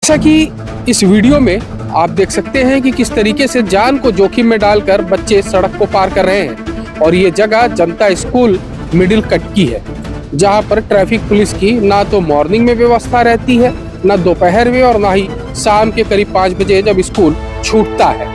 जैसा कि इस वीडियो में आप देख सकते हैं कि किस तरीके से जान को जोखिम में डालकर बच्चे सड़क को पार कर रहे हैं और ये जगह जनता स्कूल मिडिल कट की है, जहां पर ट्रैफिक पुलिस की ना तो मॉर्निंग में व्यवस्था रहती है, ना दोपहर में और ना ही शाम के करीब 5 बजे जब स्कूल छूटता है।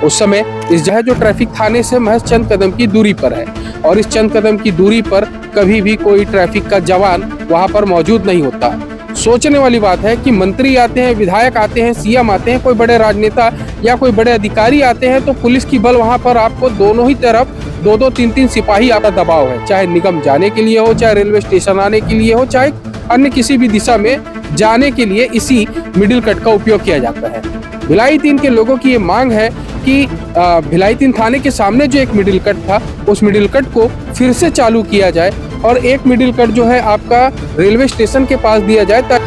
उस समय इस जगह जो ट्रैफिक थाने से महज चंद कदम की दूरी पर है और इस चंद कदम की दूरी पर कभी भी कोई ट्रैफिक का जवान वहां पर मौजूद नहीं होता। सोचने वाली बात है कि मंत्री आते हैं, विधायक आते हैं, सीएम आते हैं, कोई बड़े राजनेता या कोई बड़े अधिकारी आते हैं तो पुलिस की बल वहां पर आपको दोनों ही तरफ 2-2, 3-3 सिपाही आपका दबाव है, चाहे निगम जाने के लिए हो, चाहे रेलवे स्टेशन आने के लिए हो, चाहे अन्य किसी भी दिशा में जाने के लिए इसी मिडिल कट का उपयोग किया जाता है। भिलाई 3 के लोगों की ये मांग है कि भिलाई 3 थाने के सामने जो एक मिडिल कट था उस मिडिल कट को फिर से चालू किया जाए और एक मिडिल कट जो है आपका रेलवे स्टेशन के पास दिया जाए ताकि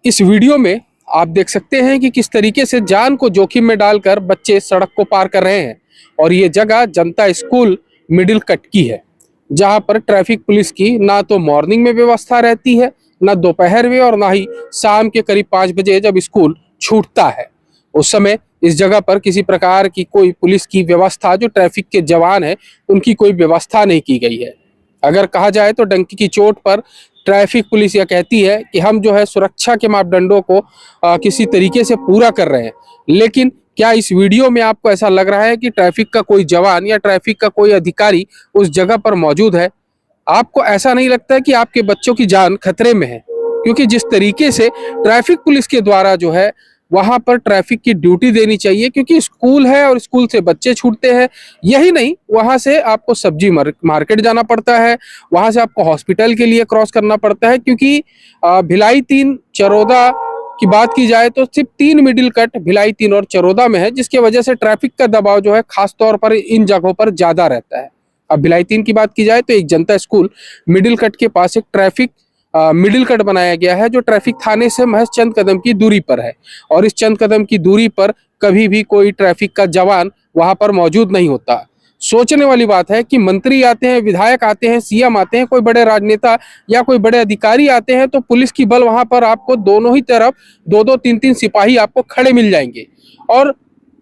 इस वीडियो में आप देख सकते हैं कि किस तरीके से जान को जोखिम में डालकर बच्चे सड़क को पार कर रहे हैं और ये जगह जनता स्कूल मिडिल कट की है, जहां पर ट्रैफिक पुलिस की ना तो मॉर्निंग में व्यवस्था रहती है, ना दोपहर में और ना ही शाम के करीब 5 बजे जब स्कूल छूटता है। उस समय इस जगह पर किसी प्रकार की कोई पुलिस की व्यवस्था, जो ट्रैफिक के जवान है उनकी कोई व्यवस्था नहीं की गई है। अगर कहा जाए तो डंकी की चोट पर ट्रैफिक पुलिस यह कहती है कि हम जो है सुरक्षा के मापदंडों को किसी तरीके से पूरा कर रहे हैं, लेकिन क्या इस वीडियो में आपको ऐसा लग रहा है कि ट्रैफिक का कोई जवान या ट्रैफिक का कोई अधिकारी उस जगह पर मौजूद है? आपको ऐसा नहीं लगता है कि आपके बच्चों की जान खतरे में है? क्योंकि जिस तरीके से ट्रैफिक पुलिस के द्वारा जो है वहां पर ट्रैफिक की ड्यूटी देनी चाहिए, क्योंकि स्कूल है और स्कूल से बच्चे छूटते हैं। यही नहीं, वहां से आपको सब्जी मार्केट जाना पड़ता है, वहां से आपको हॉस्पिटल के लिए क्रॉस करना पड़ता है, क्योंकि भिलाई 3 चरोदा की बात की जाए तो सिर्फ 3 मिडिल कट भिलाई 3 और चरोदा में है, जिसके वजह से ट्रैफिक का दबाव जो है खास तौर पर इन जगहों पर ज्यादा रहता है। अब भिलाई 3 की बात की जाए तो एक जनता स्कूल मिडिल कट के पास एक ट्रैफिक मिडिल कट बनाया गया है जो ट्रैफिक थाने से महज चंद कदम की दूरी पर है और इस चंद कदम की दूरी पर कभी भी कोई ट्रैफिक का जवान वहां पर मौजूद नहीं होता। सोचने वाली बात है कि मंत्री आते हैं, विधायक आते हैं, सीएम आते हैं, कोई बड़े राजनेता या कोई बड़े अधिकारी आते हैं तो पुलिस की बल वहां पर आपको दोनों ही तरफ 2-2, 3-3 सिपाही आपको खड़े मिल जाएंगे। और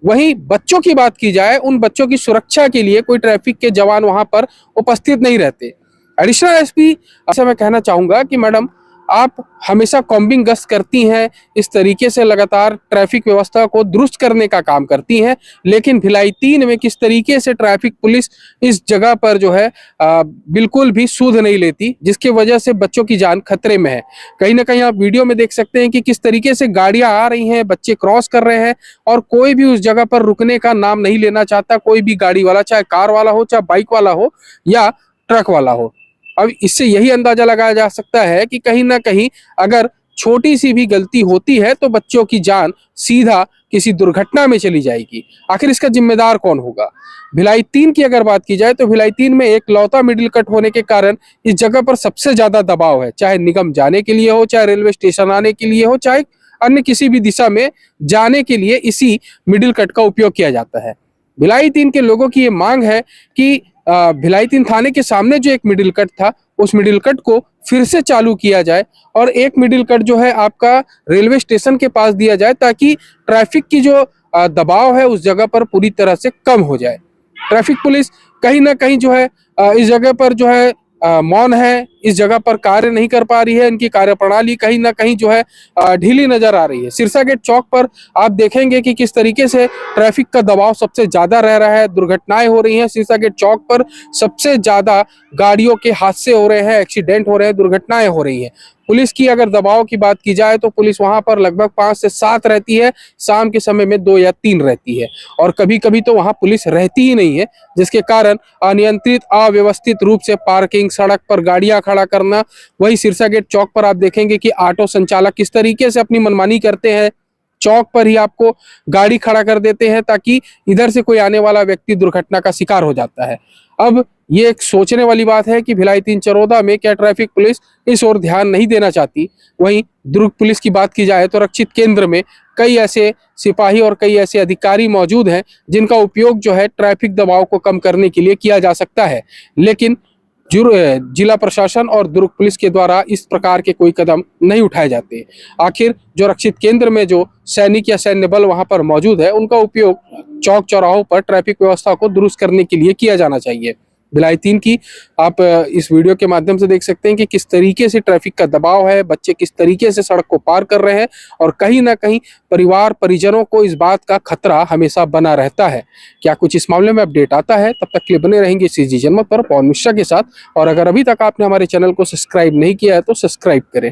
वहीं बच्चों की बात की जाए, उन बच्चों की सुरक्षा के लिए कोई ट्रैफिक के जवान वहां पर उपस्थित नहीं रहते। एडिशनल एसपी ऐसा मैं कहना चाहूंगा कि मैडम, आप हमेशा कॉम्बिंग गश्त करती हैं, इस तरीके से लगातार ट्रैफिक व्यवस्था को दुरुस्त करने का काम करती हैं, लेकिन भिलाई 3 में किस तरीके से ट्रैफिक पुलिस इस जगह पर जो है बिल्कुल भी सूद नहीं लेती, जिसकी वजह से बच्चों की जान खतरे में है। कहीं ना कहीं आप वीडियो में देख सकते हैं कि किस तरीके से गाड़ियां आ रही हैं, बच्चे क्रॉस कर रहे हैं और कोई भी उस जगह पर रुकने का नाम नहीं लेना चाहता, कोई भी गाड़ी वाला, चाहे कार वाला हो, चाहे बाइक वाला हो या ट्रक वाला हो। अब इससे यही अंदाजा लगाया जा सकता है कि कहीं ना कहीं अगर छोटी सी भी गलती होती है तो बच्चों की जान सीधा किसी दुर्घटना में चली जाएगी। आखिर इसका जिम्मेदार कौन होगा? भिलाई 3 की अगर बात की जाए तो भिलाई 3 में एक लौता मिडिल कट होने के कारण इस जगह पर सबसे ज्यादा दबाव है, चाहे निगम जाने के लिए हो, चाहे रेलवे स्टेशन आने के लिए हो, चाहे अन्य किसी भी दिशा में जाने के लिए इसी मिडिल कट का उपयोग किया जाता है। भिलाई 3 के लोगों की ये मांग है कि भिलाई 3 थाने के सामने जो एक मिडिल कट था उस मिडिल कट को फिर से चालू किया जाए और एक मिडिल कट जो है आपका रेलवे स्टेशन के पास दिया जाए, ताकि ट्रैफिक की जो दबाव है उस जगह पर पूरी तरह से कम हो जाए। ट्रैफिक पुलिस कहीं ना कहीं जो है इस जगह पर जो है मौन है, इस जगह पर कार्य नहीं कर पा रही है, इनकी कार्यप्रणाली कहीं ना कहीं जो है ढीली नजर आ रही है। सिरसा गेट चौक पर आप देखेंगे कि किस तरीके से ट्रैफिक का दबाव सबसे ज्यादा रह रहा है, दुर्घटनाएं हो रही हैं। सिरसा गेट चौक पर सबसे ज्यादा गाड़ियों के हादसे हो रहे हैं, एक्सीडेंट हो रहे हैं, दुर्घटनाएं हो रही हैं। पुलिस की अगर दबाव की बात की जाए तो पुलिस वहां पर लगभग 5 से 7 रहती है, शाम के समय में 2 या 3 रहती है और कभी कभी तो वहां पुलिस रहती ही नहीं है, जिसके कारण अनियंत्रित अव्यवस्थित रूप से पार्किंग, सड़क पर गाड़ियां खड़ा करना। वही सिरसा गेट चौक पर आप देखेंगे कि ऑटो संचालक किस तरीके से अपनी मनमानी करते हैं, चौक पर ही आपको गाड़ी खड़ा कर देते हैं ताकि इधर से कोई आने वाला व्यक्ति दुर्घटना का शिकार हो जाता है। अब ये एक सोचने वाली बात है कि भिलाई 3-14 में क्या ट्रैफिक पुलिस इस ओर ध्यान नहीं देना चाहती। वहीं दुर्ग पुलिस की बात की जाए तो रक्षित केंद्र में कई ऐसे सिपाही और कई ऐसे अधिकारी मौजूद हैं जिनका उपयोग जो है ट्रैफिक दबाव को कम करने के लिए किया जा सकता है, लेकिन जिला प्रशासन और दुर्ग पुलिस के द्वारा इस प्रकार के कोई कदम नहीं उठाए जाते। आखिर जो रक्षित केंद्र में जो सैनिक या सैन्य बल वहां पर मौजूद है, उनका उपयोग चौक चौराहों पर ट्रैफिक व्यवस्था को दुरुस्त करने के लिए किया जाना चाहिए। भिलाई 3 की आप इस वीडियो के माध्यम से देख सकते हैं कि किस तरीके से ट्रैफिक का दबाव है, बच्चे किस तरीके से सड़क को पार कर रहे हैं और कहीं ना कहीं परिवार परिजनों को इस बात का खतरा हमेशा बना रहता है। क्या कुछ इस मामले में अपडेट आता है? तब तक के लिए बने रहेंगे सीजी जनमत पर पवन मिश्रा के साथ। और अगर अभी तक आपने हमारे चैनल को सब्सक्राइब नहीं किया है तो सब्सक्राइब करें।